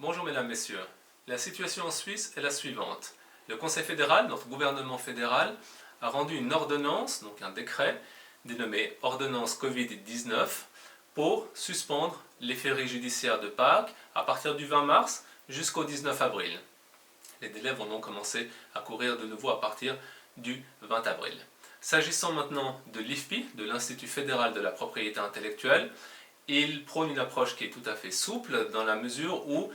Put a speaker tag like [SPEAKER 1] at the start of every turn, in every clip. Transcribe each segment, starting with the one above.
[SPEAKER 1] Bonjour mesdames, messieurs. La situation en Suisse est la suivante. Le Conseil fédéral, notre gouvernement fédéral, a rendu une ordonnance, donc un décret, dénommé Ordonnance Covid-19, pour suspendre les fériés judiciaires de Pâques à partir du 20 mars jusqu'au 19 avril. Les délais vont donc commencer à courir de nouveau à partir du 20 avril. S'agissant maintenant de l'IFPI, de l'Institut fédéral de la propriété intellectuelle, il prône une approche qui est tout à fait souple dans la mesure où,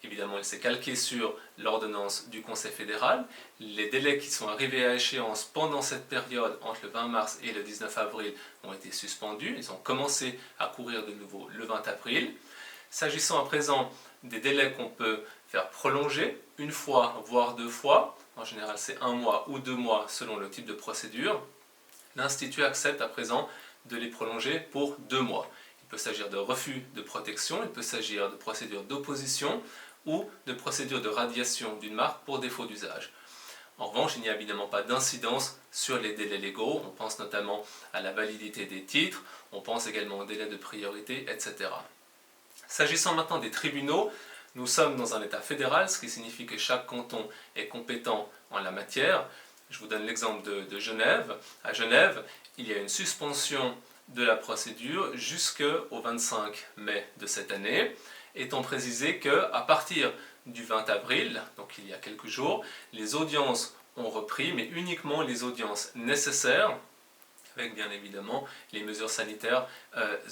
[SPEAKER 1] évidemment, il s'est calqué sur l'ordonnance du Conseil fédéral. Les délais qui sont arrivés à échéance pendant cette période, entre le 20 mars et le 19 avril, ont été suspendus. Ils ont commencé à courir de nouveau le 20 avril. S'agissant à présent des délais qu'on peut faire prolonger, une fois, voire deux fois, en général c'est 1 mois ou 2 mois selon le type de procédure, l'Institut accepte à présent de les prolonger pour 2 mois. Il peut s'agir de refus de protection, il peut s'agir de procédures d'opposition ou de procédures de radiation d'une marque pour défaut d'usage. En revanche, il n'y a évidemment pas d'incidence sur les délais légaux, on pense notamment à la validité des titres, on pense également aux délais de priorité, etc. S'agissant maintenant des tribunaux, nous sommes dans un État fédéral, ce qui signifie que chaque canton est compétent en la matière. Je vous donne l'exemple de Genève. À Genève, il y a une suspension de la procédure jusqu'au 25 mai de cette année, étant précisé qu'à partir du 20 avril, donc il y a quelques jours, les audiences ont repris, mais uniquement les audiences nécessaires, avec bien évidemment les mesures sanitaires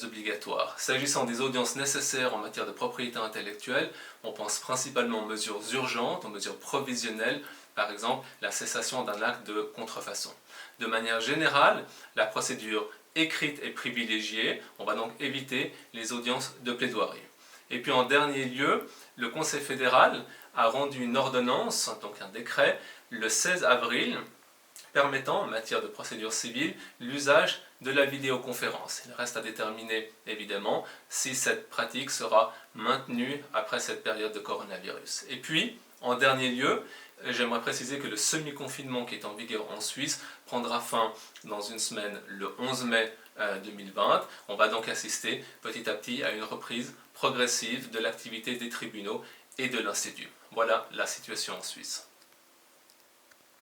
[SPEAKER 1] obligatoires. S'agissant des audiences nécessaires en matière de propriété intellectuelle, on pense principalement aux mesures urgentes, aux mesures provisionnelles, par exemple la cessation d'un acte de contrefaçon. De manière générale, la procédure écrite est privilégiée, on va donc éviter les audiences de plaidoirie. Et puis en dernier lieu, le Conseil fédéral a rendu une ordonnance, donc un décret, le 16 avril, permettant, en matière de procédure civile, l'usage de la vidéoconférence. Il reste à déterminer, évidemment, si cette pratique sera maintenue après cette période de coronavirus. Et puis, en dernier lieu, j'aimerais préciser que le semi-confinement qui est en vigueur en Suisse prendra fin dans une semaine, le 11 mai 2020. On va donc assister petit à petit à une reprise progressive de l'activité des tribunaux et de l'Institut. Voilà la situation en Suisse.